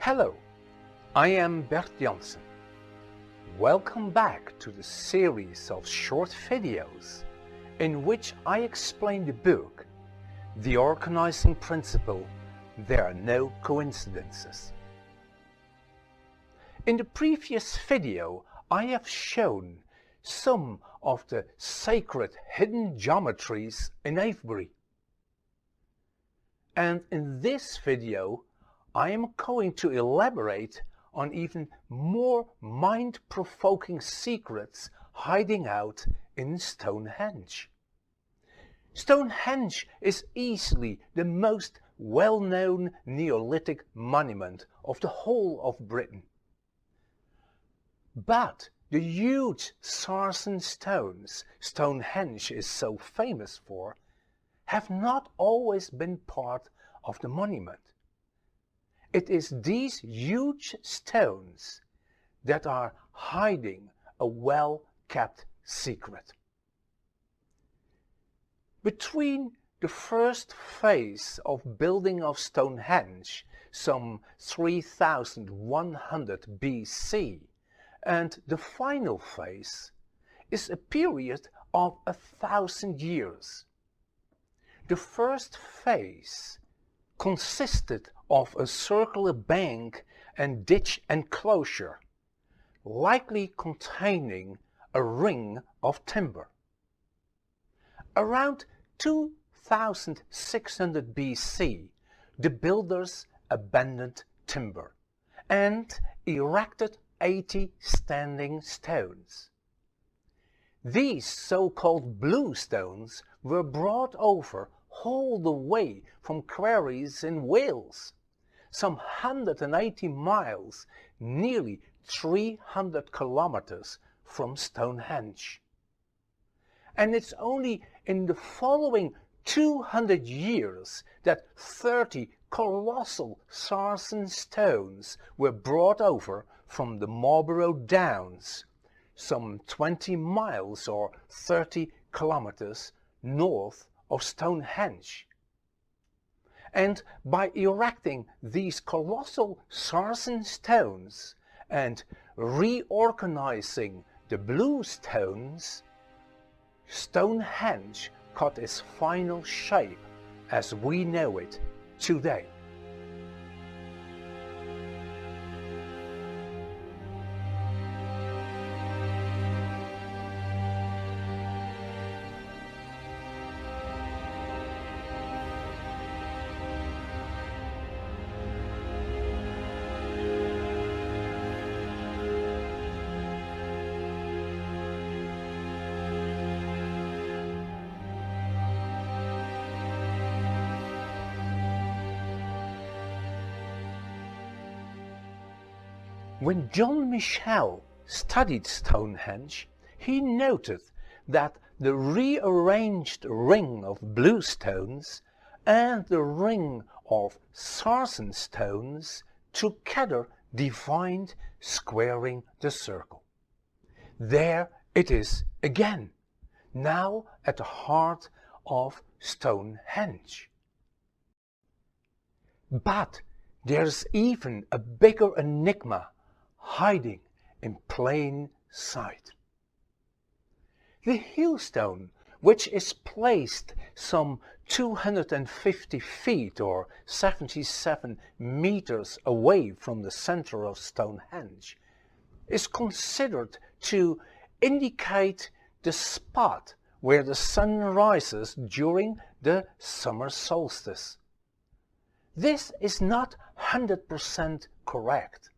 Hello, I am Bert Janssen. Welcome back to the series of short videos in which I explain the book The Organizing Principle, There Are No Coincidences. In the previous video I have shown some of the sacred hidden geometries in Avebury. And in this video I am going to elaborate on even more mind-provoking secrets hiding out in Stonehenge. Stonehenge is easily the most well-known Neolithic monument of the whole of Britain. But the huge sarsen stones Stonehenge is so famous for have not always been part of the monument. It is these huge stones that are hiding a well-kept secret. Between the first phase of building of Stonehenge, some 3100 BC, and the final phase is a period of 1,000 years. The first phase consisted of a circular bank and ditch enclosure, likely containing a ring of timber. Around 2600 BC, the builders abandoned timber and erected 80 standing stones. These so-called blue stones were brought over all the way from quarries in Wales, some 180 miles, nearly 300 kilometers from Stonehenge. And it's only in the following 200 years that 30 colossal sarsen stones were brought over from the Marlborough Downs, some 20 miles or 30 kilometers north of Stonehenge. And by erecting these colossal sarsen stones and reorganizing the blue stones, Stonehenge got its final shape as we know it today. When John Michell studied Stonehenge, he noted that the rearranged ring of blue stones and the ring of sarsen stones together defined squaring the circle. There it is again, now at the heart of Stonehenge. But there's even a bigger enigma hiding in plain sight. The heelstone, which is placed some 250 feet or 77 meters away from the center of Stonehenge, is considered to indicate the spot where the sun rises during the summer solstice. This is not 100% correct.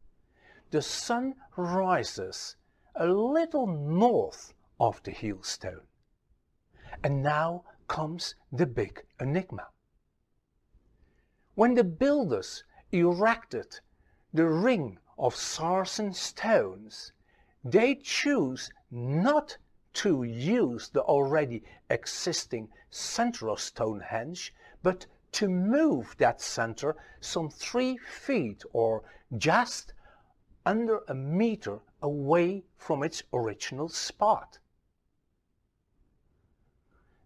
The sun rises a little north of the heelstone. And now comes the big enigma. When the builders erected the ring of sarsen stones, they chose not to use the already existing center of Stonehenge, but to move that center some 3 feet or just under a meter away from its original spot.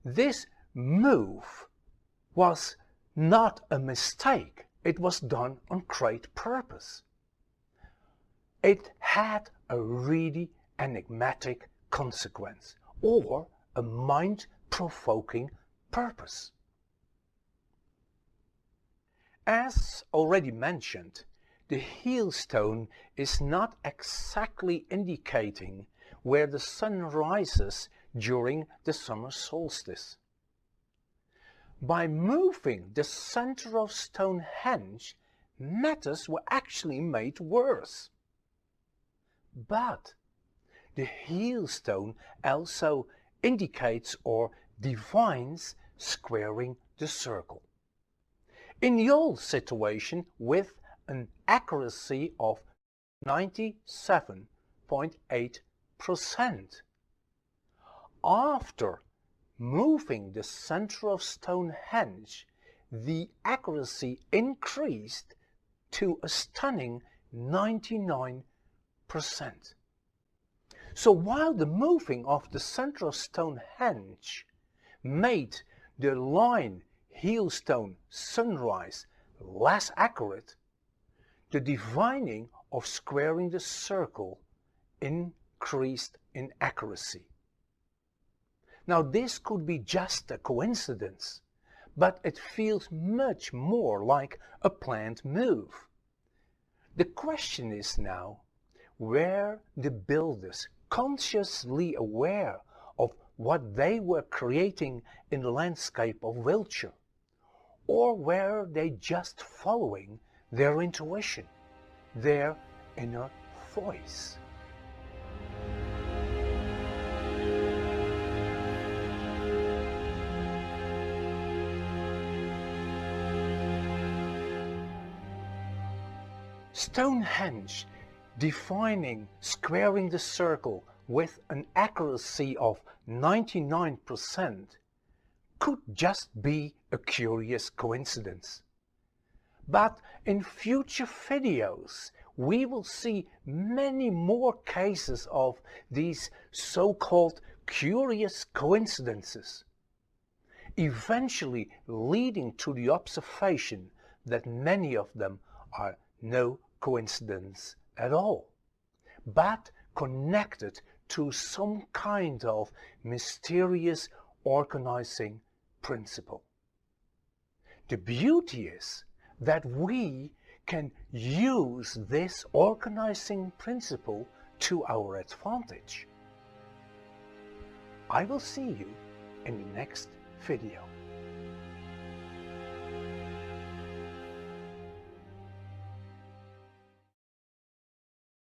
This move was not a mistake, it was done on great purpose. it had a really enigmatic consequence or a mind-provoking purpose. As already mentioned, the heel stone is not exactly indicating where the sun rises during the summer solstice. By moving the center of Stonehenge, matters were actually made worse. But the heel stone also indicates or defines squaring the circle. In the old situation, with an accuracy of 97.8%. After moving the center of Stonehenge, the accuracy increased to a stunning 99%. So while the moving of the center of Stonehenge made the line heel stone sunrise less accurate, the divining of squaring the circle increased in accuracy. Now this could be just a coincidence, but it feels much more like a planned move. The question is now, were the builders consciously aware of what they were creating in the landscape of Wiltshire? Or were they just following their intuition, their inner voice? Stonehenge, defining squaring the circle with an accuracy of 99%, could just be a curious coincidence. But in future videos we will see many more cases of these so-called curious coincidences, eventually leading to the observation that many of them are no coincidence at all, but connected to some kind of mysterious organizing principle. The beauty is that we can use this organizing principle to our advantage. I will see you in the next video.